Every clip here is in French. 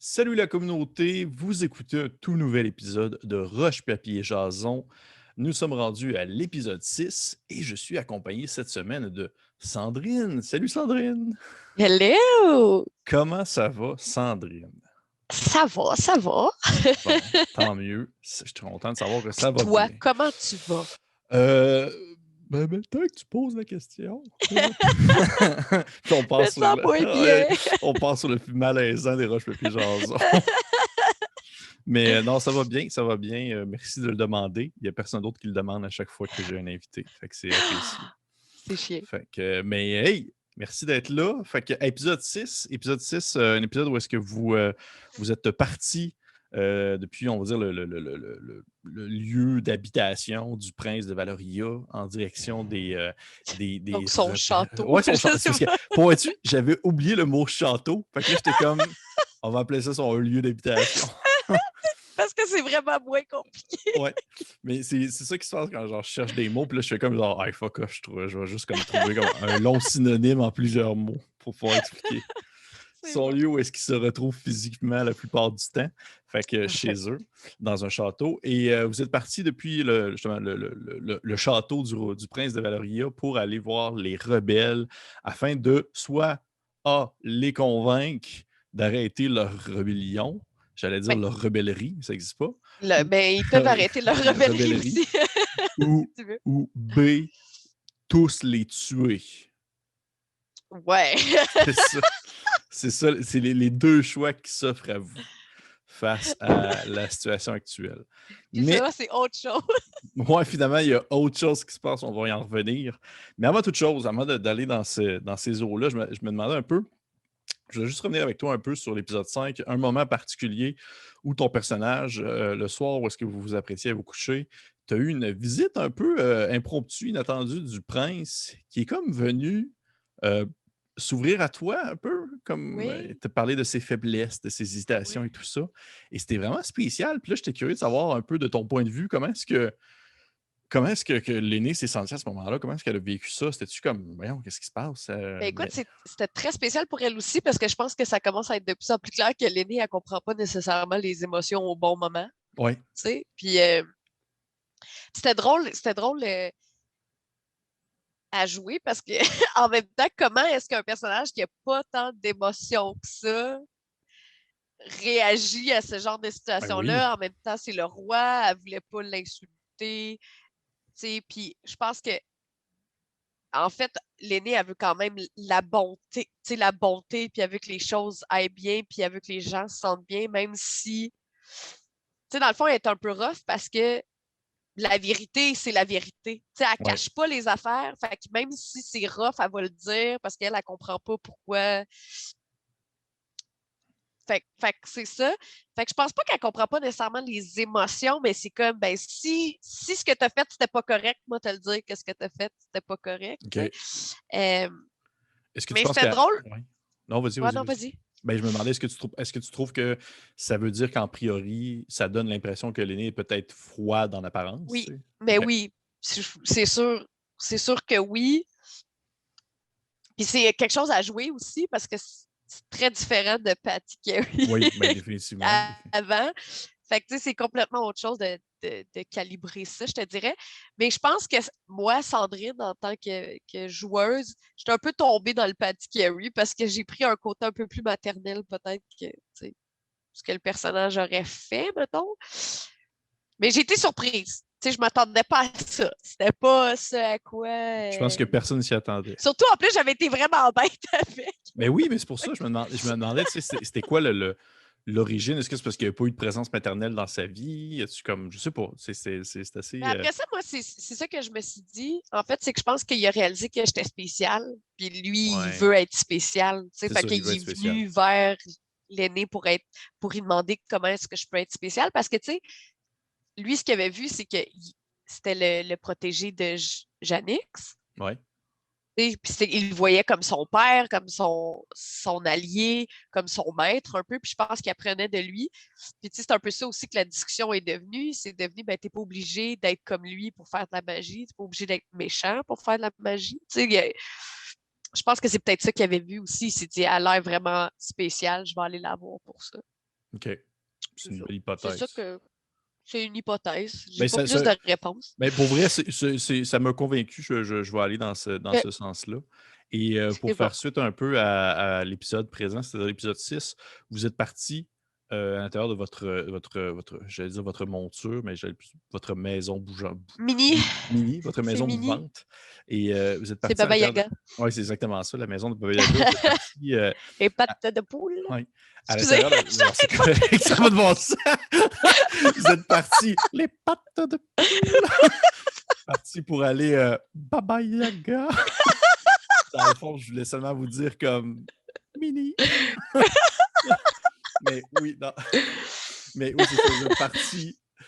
Salut la communauté, vous écoutez un tout nouvel épisode de Roche Papier Jason. Nous sommes rendus à l'épisode 6 et je suis accompagné cette semaine de Sandrine. Salut Sandrine! Hello! Comment ça va, Sandrine? Ça va, ça va. Bon, tant mieux. Je suis content de savoir que Puis ça va toi, bien. comment tu vas? Euh, maintenant que tu poses la question. Puis on Je me passe sur sens le... pas ouais, bien. on passe sur le plus malaisant des Roche Papier Jason. Mais non, ça va bien, ça va bien. Merci de le demander. Il n'y a personne d'autre qui le demande à chaque fois que j'ai un invité. Fait que c'est apprécié. C'est chiant. Fait que, mais hey, merci d'être là. Fait que épisode 6, un épisode où est-ce que vous êtes parti depuis, on va dire, le lieu d'habitation du prince de Valoria en direction des Donc, son rebelles. château. Ouais, son Je château. sais Parce que, pas. vois-tu, j'avais oublié le mot château. Fait que là, j'étais comme, on va appeler ça son lieu d'habitation. Parce que c'est vraiment moins compliqué. Ouais, mais c'est ça qui se passe quand genre, je cherche des mots, puis là, je fais comme genre, hey, fuck off, je vais juste comme trouver comme un long synonyme en plusieurs mots pour pouvoir expliquer C'est son bon. lieu où est-ce qu'il se retrouve physiquement la plupart du temps. Fait que Parfait. chez eux, dans un château. Et vous êtes parti depuis justement le château du prince de Valoria pour aller voir les rebelles afin de soit A, les convaincre d'arrêter leur rébellion. J'allais dire Ben, leur rebellerie, mais ça n'existe pas. Ou ben, ils peuvent arrêter leur rebellerie rebellerie. aussi, Ou, si tu veux. ou B, tous les tuer. Ouais. C'est ça. C'est ça. C'est les deux choix qui s'offrent à vous face à la situation actuelle. Puis Mais, ça, c'est autre chose. moi, finalement, il y a autre chose qui se passe. On va y en revenir. Mais avant toute chose, avant d'aller dans ces eaux-là, je me demandais un peu, je vais juste revenir avec toi un peu sur l'épisode 5, un moment particulier où ton personnage, le soir où est-ce que vous vous appréciez à vous coucher, tu as eu une visite un peu impromptue, inattendue du prince qui est comme venu euh, s'ouvrir à toi un peu, comme Oui, te parler de ses faiblesses, de ses hésitations et oui. tout ça. Et c'était vraiment spécial. Puis là, j'étais curieux de savoir un peu de ton point de vue, comment est-ce que l'aîné s'est senti à ce moment-là? Comment est-ce qu'elle a vécu ça? C'était-tu comme, voyons, qu'est-ce qui se passe? Ben écoute, c'était très spécial pour elle aussi parce que je pense que ça commence à être de plus en plus clair que l'aînée, elle comprend pas nécessairement les émotions au bon moment, tu Oui, sais. Puis c'était drôle à jouer parce que en même temps, comment est-ce qu'un personnage qui a pas tant d'émotions que ça réagit à ce genre de ben oui. situation-là? En même temps, c'est le roi, elle voulait pas l'insulter, tu sais. Puis je pense que en fait, l'aîné, elle veut quand même la bonté, tu sais, la bonté, puis elle veut que les choses aillent bien, puis elle veut que les gens se sentent bien, même si, tu sais, dans le fond, elle est un peu rough parce que la vérité, c'est la vérité. Tu sais, elle Ouais. cache pas les affaires, fait que même si c'est rough, elle va le dire parce qu'elle, elle comprend pas pourquoi. Fait que c'est ça. Fait que je pense pas qu'elle comprend pas nécessairement les émotions, mais c'est comme, ben, si ce que tu as fait, c'était pas correct, moi, te le dire que ce que tu as fait, c'était pas correct, tu sais. OK. Euh, Est-ce que tu mais penses c'était qu'elle. drôle. Ouais. Non, vas-y, Ouais, vas-y, non, vas-y. vas-y. Ben, je me demandais, est-ce que tu trouves que ça veut dire qu'en priori, ça donne l'impression que l'aîné est peut-être froid en apparence? Oui, Tu sais? mais OK. oui, c'est sûr que oui. Puis c'est quelque chose à jouer aussi parce que c'est très différent de Patty Carey Oui, ben définitivement. avant. Fait que tu sais, c'est complètement autre chose de calibrer ça, je te dirais. Mais je pense que moi, Sandrine, en tant que joueuse, j'étais un peu tombée dans le Patty Carey parce que j'ai pris un côté un peu plus maternel, peut-être que tu sais, ce que le personnage aurait fait, mettons. Mais j'ai été surprise. Tu sais, je m'attendais pas à ça. C'était pas ce à quoi. Je pense que personne s'y attendait. Surtout, en plus, j'avais été vraiment bête avec. Mais oui, mais c'est pour ça, je me demandais, tu sais, c'était quoi l'origine? Est-ce que c'est parce qu'il n'y a pas eu de présence maternelle dans sa vie? Y a-tu comme, je sais pas, c'est Mais assez. après ça, moi, c'est ça que je me suis dit. En fait, c'est que je pense qu'il a réalisé que j'étais spéciale. Puis lui, il Ouais, veut être spécial. Tu sais, c'est fait ça, qu'il il veut être est spécial. venu vers l'aîné pour lui demander comment est-ce que je peux être spéciale. Parce que, tu sais, lui, ce qu'il avait vu, c'est que c'était le protégé de Janix. Ouais. Puis il le voyait comme son père, comme son allié, comme son maître un peu. Puis je pense qu'il apprenait de lui. Puis c'est un peu ça aussi que la discussion est devenue. C'est devenu, ben, t'es pas obligé d'être comme lui pour faire de la magie. T'es pas obligé d'être méchant pour faire de la magie. Je pense que c'est peut-être ça qu'il avait vu aussi. Il s'est dit, elle a l'air vraiment spéciale, je vais aller la voir pour ça. OK. C'est C'est une ça. belle C'est ça hypothèse. que c'est une hypothèse. J'ai Ben, pas plus de réponses. ben, pour vrai, ça m'a convaincu. Je vais aller dans Euh, ce sens-là. Et pour C'est bon. faire suite un peu à l'épisode présent, c'est-à-dire l'épisode 6, vous êtes parti à l'intérieur de j'allais dire votre monture, mais votre maison bougeante, Mini, mini, votre c'est maison mini. mouvante. Et vous êtes C'est parti à Baba l'intérieur de. Yaga. Oui, c'est exactement ça, la maison de Baba Yaga. Vous êtes parti Et pattes de poule. ouais, à Excusez, l'intérieur de. Non, c'est j'arrête pas de correct, ça va de bon sens. Vous êtes parti, les pattes de poule, parti pour aller Baba Yaga. Dans le fond, je voulais seulement vous dire comme mini. Mais oui, non. Mais oui, c'est ça.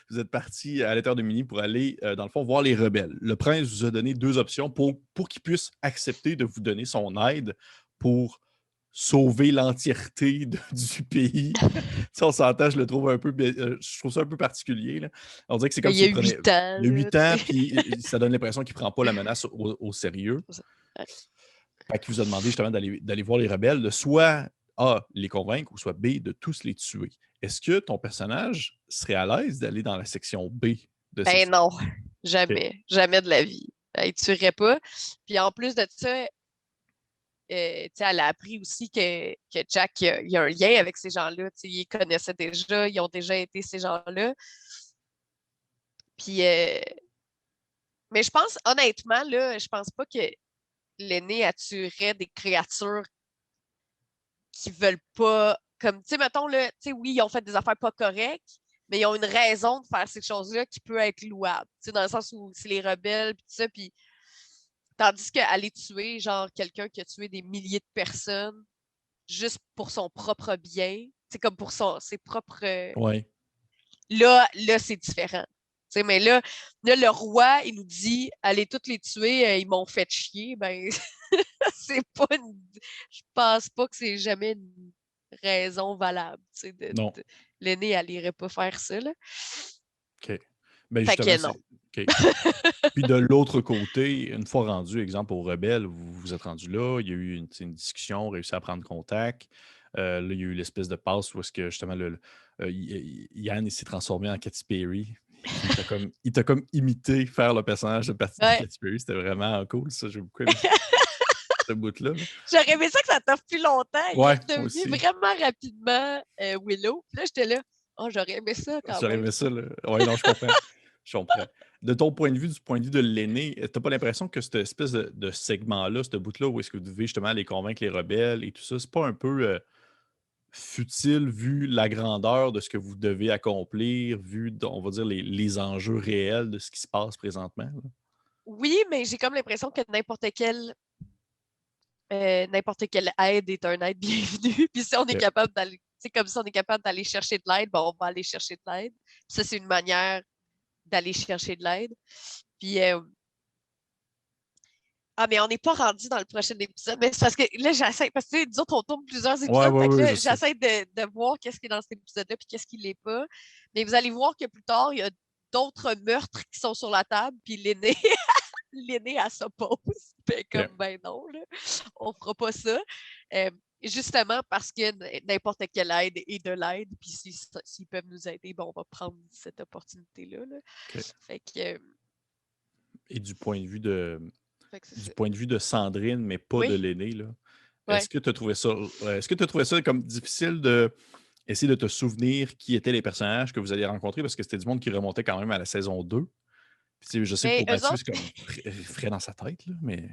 Vous êtes parti à l'intérieur de Mini pour aller, dans le fond, voir les rebelles. Le prince vous a donné 2 options pour qu'il puisse accepter de vous donner son aide pour sauver l'entièreté du pays. Tu on s'entend, je le trouve un peu, je trouve ça un peu particulier. Là. On dirait que c'est Mais comme il y a s'il prenait. 8 ans, Il y a là, 8 tu ans, sais. puis ça donne l'impression qu'il ne prend pas la menace au sérieux. Ouais. Fait qu'il vous a demandé justement d'aller voir les rebelles, de soit A, les convaincre, ou soit B, de tous les tuer. Est-ce que ton personnage serait à l'aise d'aller dans la section B de cette Ben série? non, OK. jamais. Jamais de la vie. Elle tuerait pas. Puis en plus de ça, tu sais, elle a appris aussi que Jack, il y a un lien avec ces gens-là. Tu sais, ils connaissaient déjà, ils ont déjà été ces gens-là. Puis, mais je pense, honnêtement, là, je pense pas que l'aîné tuerait des créatures qui veulent pas. Comme, tu sais, mettons, là, tu sais, oui, ils ont fait des affaires pas correctes, mais ils ont une raison de faire ces choses-là qui peut être louable. Tu sais, dans le sens où c'est les rebelles, puis tout ça, puis. Tandis qu'aller tuer, genre, quelqu'un qui a tué des milliers de personnes juste pour son propre bien, c'est comme pour ses propres. Ouais. Là c'est différent. T'sais, mais là, le roi, il nous dit allez toutes les tuer, ils m'ont fait chier. Ben, c'est pas une. Je pense pas que c'est jamais une raison valable. Non. L'aîné, elle irait pas faire ça. Là. OK. Ben Fait justement, que c'est. non. OK. Puis de l'autre côté, une fois rendu, exemple, aux rebelles, vous vous êtes rendu là, il y a eu une discussion, réussi à prendre contact. Là, il y a eu l'espèce de passe où est-ce que justement Yann il s'est transformé en Katy Perry. Il t'a comme imité faire le personnage de Ouais. Katy Perry. C'était vraiment cool, ça. J'ai beaucoup aimé ce bout-là. Là. J'aurais aimé ça que ça t'offre plus longtemps. Il est Ouais, moi redevenu aussi. vraiment rapidement Willow. Puis là, j'étais là. Oh, j'aurais aimé ça quand J'aurais même. aimé ça. Là. Ouais, non, je comprends. Je comprends. De ton point de vue, du point de vue de l'aîné, t'as pas l'impression que cette espèce de segment-là, ce bout-là, où est-ce que vous devez justement aller convaincre les rebelles et tout ça, c'est pas un peu futile vu la grandeur de ce que vous devez accomplir, vu, on va dire, les enjeux réels de ce qui se passe présentement? Là? Oui, mais j'ai comme l'impression que n'importe quelle aide est un aide bienvenue. Puis si on est OK. capable d'aller, c'est comme si on est capable d'aller chercher de l'aide, ben on va aller chercher de l'aide. Ça, c'est une manière d'aller chercher de l'aide. Puis mais on n'est pas rendu dans le prochain épisode. Mais c'est parce que là, j'essaie. Parce que nous autres, on tourne plusieurs Ouais, épisodes. ouais, Fait que ouais, là, je sais. j'essaie de voir qu'est-ce qui est dans cet épisode-là puis qu'est-ce qui l'est pas. Mais vous allez voir que plus tard, il y a d'autres meurtres qui sont sur la table, puis l'aîné, l'aîné, elle s'oppose. Ben, OK. comme, ben non, là, on fera pas ça. Euh, justement parce que n'importe quelle aide est de l'aide, puis s'ils peuvent nous aider, bon, on va prendre cette opportunité-là. Là. OK. Fait que, Et du point de vue de, fait que c'est du ça. point de vue de Sandrine, mais pas de Oui, l'aîné, là, ouais. est-ce que tu as trouvé ça comme difficile de essayer de te souvenir qui étaient les personnages que vous alliez rencontrer parce que c'était du monde qui remontait quand même à la saison 2. Puis, je sais que Mais pour eux Mathieu, autres, c'est comme frais dans sa tête, là, mais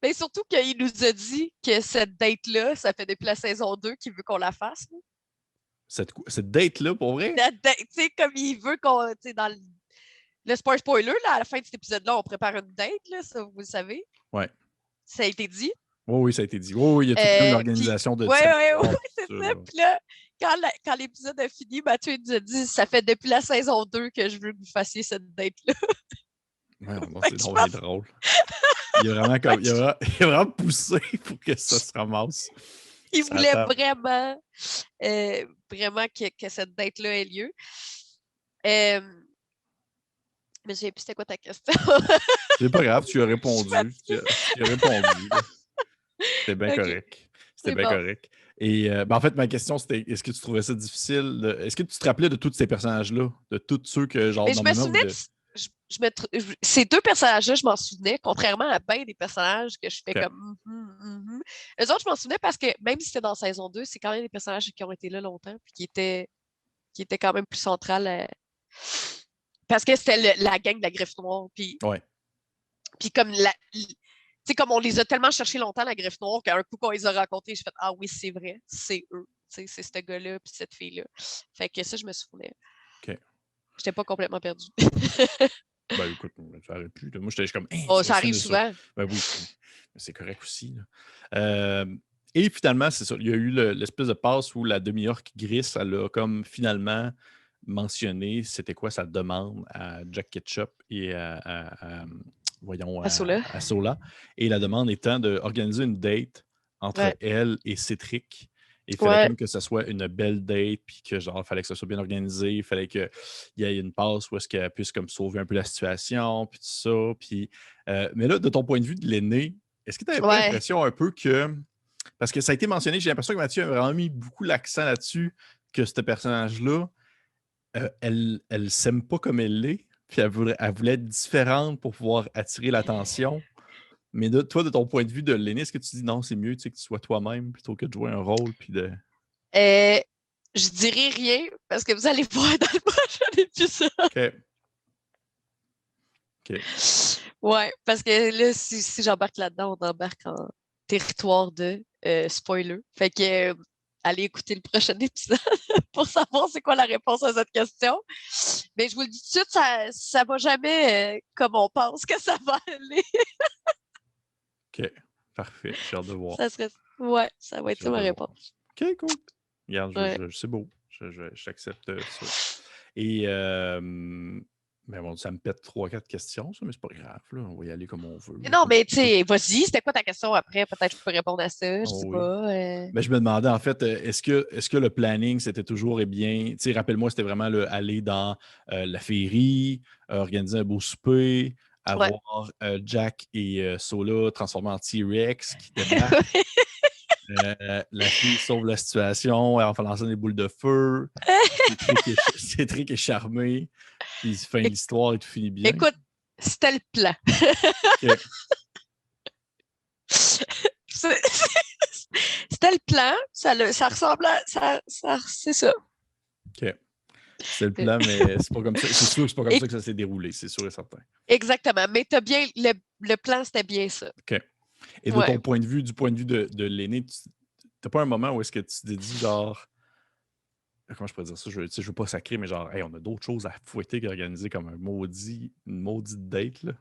mais surtout qu'il nous a dit que cette date-là, ça fait depuis la saison 2 qu'il veut qu'on la fasse. Là. cette date-là, pour vrai? La date, tu sais, comme il veut qu'on, tu sais, dans le spoiler, là, à la fin de cet épisode-là, on prépare une date, là, ça, vous le savez. Ouais. Ça a été dit. Oui, oui, ça a été dit. Oui, oui, il y a toute une Puis, organisation de ouais, ouais, célébration, ouais, puis c'est tout ça, ça. là. Puis là, quand l'épisode a fini, Mathieu nous a dit ça fait depuis la saison 2 que je veux que vous fassiez cette date-là. Ouais, non, Fait c'est que je donc bien pense. drôle. Il a vraiment, Fait comme, il a vraiment poussé pour que ça se ramasse. qu'il Ça voulait table. vraiment que cette date-là ait lieu. Mais je sais plus c'était quoi ta question. C'est pas grave, tu as Je suis répondu. fatiguée. Tu as répondu. Là. C'était bien OK, correct. C'était c'est bien bon. correct. Et en fait, ma question, c'était est-ce que tu trouvais ça difficile? Est-ce que tu te rappelais de tous ces personnages-là? De tous ceux que, genre, Mais je me normalement, souvenais ces deux personnages-là, je m'en souvenais, contrairement à bien des personnages que je fais OK. comme Eux autres, je m'en souvenais parce que même si c'était dans saison 2, c'est quand même des personnages qui ont été là longtemps puis qui étaient quand même plus centrales parce que c'était la gang de la Griffe Noire. Ouais. Puis comme comme on les a tellement cherchés longtemps, la Griffe Noire, qu'un coup qu'on les a rencontrés, j'ai fait ah oui, c'est vrai, c'est eux. C'est ce gars-là puis cette fille-là. Fait que ça, je me souvenais. OK. J'étais pas complètement perdue. Ben écoute, ça aurait pu. Moi, j'étais comme, hey, Oh, c'est ça arrive Austin ça. souvent. Ben oui, mais c'est correct aussi. Là. Et finalement, c'est ça. Il y a eu l'espèce de passe où la demi-orque Gris, elle a comme finalement mentionné c'était quoi sa demande à Jack Ketchup et voyons, À Sola. à Sola. Et la demande étant d'organiser une date entre Ouais. elle et Cétric. Il fallait Ouais. comme que ce soit une belle date, puis que genre, il fallait que ça soit bien organisé, il fallait qu'il y ait une passe où est-ce qu'elle puisse comme sauver un peu la situation, puis tout ça. Puis, mais là, de ton point de vue de l'aîné, est-ce que tu n'avais pas Ouais. l'impression un peu que. Parce que ça a été mentionné, j'ai l'impression que Mathieu a vraiment mis beaucoup l'accent là-dessus, que ce personnage-là, elle s'aime pas comme elle l'est, puis elle voulait être différente pour pouvoir attirer l'attention. Mais toi, de ton point de vue de l'aîné, est-ce que tu dis non, c'est mieux que tu sois toi-même plutôt que de jouer un rôle, puis de. Euh, je dirais rien parce que vous allez voir dans le prochain épisode. OK. OK. Ouais, parce que là, si j'embarque là-dedans, on embarque en territoire de spoiler. Fait que allez écouter le prochain épisode pour savoir c'est quoi la réponse à cette question. Mais je vous le dis tout de suite, ça va jamais comme on pense que ça va aller. OK. Parfait. J'ai hâte de voir. Ouais, ça va être J'ai ça hâte ma de voir. réponse. OK, cool. Regarde, Ouais. c'est beau. J'accepte ça. Et mais bon, ça me pète 3-4 questions, ça, mais c'est pas grave. Là. On va y aller comme on veut. Non, mais tu sais, vas-y, c'était quoi ta question après? Peut-être que je peux répondre à ça, je Oh sais oui. pas. Mais je me demandais, en fait, est-ce que le planning, c'était toujours, bien, tu sais, rappelle-moi, c'était vraiment aller dans la féerie, organiser un beau souper, Ouais. avoir Jack et Sola transformés en T-Rex qui débarquent. La fille sauve la situation en lançant des boules de feu. Cétric est charmé. Puis fin de É- l'histoire et tout finit bien. Écoute, c'était le plan. OK. C'est- C'était le plan. Ça ressemble à. C'est ça. OK. C'est le plan, mais c'est pas comme ça. C'est sûr que c'est pas comme Et- ça que ça s'est déroulé, c'est sûr et certain. exactement. Mais t'as bien. Le plan, c'était bien ça. OK. Et de Ouais. ton point de vue, du point de vue de l'aîné, t'as pas un moment où est-ce que tu t'es dit genre. Comment je pourrais dire ça? Je veux pas sacrer, mais genre, hey, on a d'autres choses à fouetter qu'organiser comme une maudite date, là.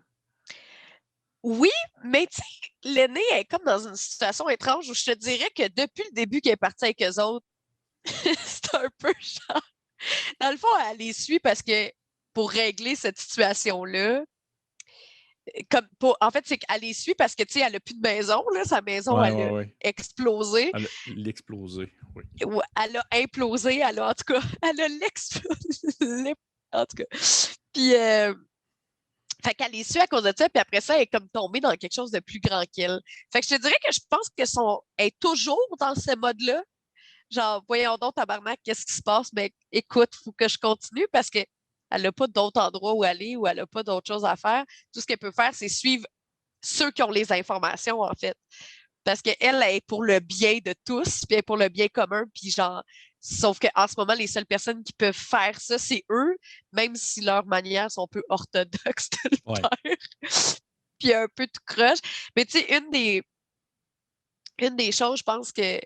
Oui, mais tu sais, l'aîné est comme dans une situation étrange où je te dirais que depuis le début qu'elle est partie avec eux autres, c'est un peu genre. Dans le fond, elle les suit parce que pour régler cette situation-là, en fait, c'est qu'elle les suit parce que, tu sais, elle n'a plus de maison, là. Sa maison, Ouais, elle ouais, a ouais. explosé. Elle a l'explosé, oui. Ou elle a implosé. En tout cas, elle a l'explosé. En tout cas. Puis, fait qu'elle les suit à cause de ça, puis après ça, elle est comme tombée dans quelque chose de plus grand qu'elle. Fait que je te dirais que je pense elle est toujours dans ce mode-là. Genre, voyons donc, tabarnak, qu'est-ce qui se passe? Mais écoute, il faut que je continue parce qu'elle n'a pas d'autre endroit où aller ou elle n'a pas d'autre chose à faire. Tout ce qu'elle peut faire, c'est suivre ceux qui ont les informations, en fait. Parce qu'elle elle est pour le bien de tous, puis elle est pour le bien commun, puis genre, sauf qu'en ce moment, les seules personnes qui peuvent faire ça, c'est eux, même si leurs manières sont un peu orthodoxes de le Ouais. faire, puis un peu tout croche. Mais tu sais, une des choses, je pense que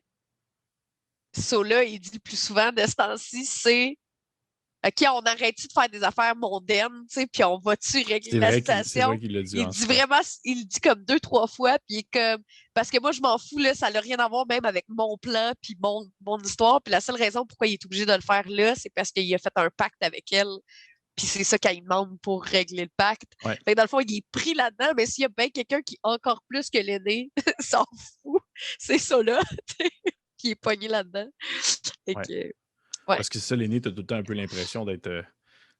Sola, il dit le plus souvent de ce temps-ci, c'est OK, on arrête-tu de faire des affaires mondaines, tu sais, puis on va-tu régler la C'est vrai situation? qu'il l'a dit Il en dit souvent. vraiment, il le dit comme 2, 3 fois, puis il est comme, parce que moi, je m'en fous, là, ça n'a rien à voir même avec mon plan, puis mon histoire, puis la seule raison pourquoi il est obligé de le faire là, c'est parce qu'il a fait un pacte avec elle, puis c'est ça qu'elle demande pour régler le pacte. Ouais. Fait que dans le fond, il est pris là-dedans, mais s'il y a bien quelqu'un qui, encore plus que l'aîné, s'en fout, c'est ça là, qui est pogné là-dedans. Fait Ouais. que, ouais. Parce que ça, l'aîné, t'as tout le temps un peu l'impression d'être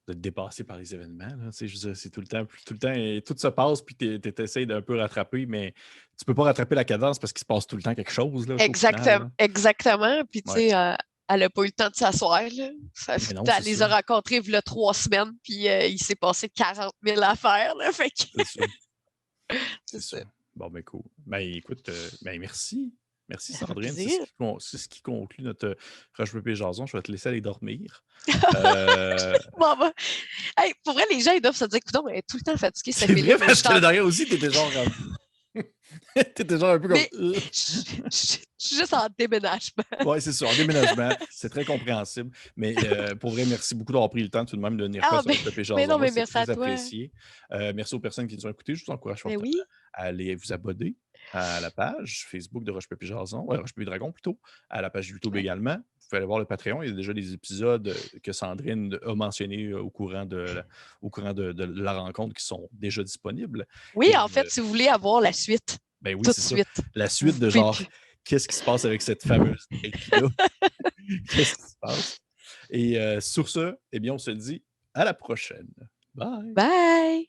d'être dépassé par les événements. Là, je veux dire, c'est tout le temps, et tout se passe, puis tu essaies d'un peu rattraper, mais tu peux pas rattraper la cadence parce qu'il se passe tout le temps quelque chose, là, au final. Exactement. Là. Exactement. Puis, tu Ouais. sais, elle n'a pas eu le temps de s'asseoir. Là. Mais non, Elle c'est les ça. a rencontrés il y a 3 semaines, puis il s'est passé 40 000 affaires. Là, fait que... C'est ça. C'est ça. ça. Bon, ben cool. Ben écoute, ben merci. Merci Ça fait Sandrine. plaisir. C'est ce qui conclut notre Roche Papier Jason. Je vais te laisser aller dormir. Bon, bah. Hey, pour vrai, les gens, ils doivent se dire, écoute, elle est tout le temps fatiguée, C'est cette vrai, parce que le dernier derrière aussi, t'étais genre... t'étais genre un peu comme... Mais je suis juste en déménagement. Oui, c'est ça, en déménagement. C'est très compréhensible. Mais pour vrai, merci beaucoup d'avoir pris le temps tout de même de venir faire sur Roche Papier Mais non, Jason. mais C'est merci à très toi. apprécié. Merci aux personnes qui nous ont écoutés. Je vous encourage Mais fortement oui. à aller vous abonner à la page Facebook de Roche Papier Jason, Roche Papier Dragon plutôt, à la page YouTube également. Vous pouvez aller voir le Patreon. Il y a déjà des épisodes que Sandrine a mentionnés au courant de la rencontre qui sont déjà disponibles. Oui, Et, en fait, si vous voulez avoir la suite, ben oui, tout de c'est ça. suite. La suite de genre, qu'est-ce qui se passe avec cette fameuse date-là? Qu'est-ce qui se passe? Et sur ce, eh bien, on se dit à la prochaine. Bye! Bye!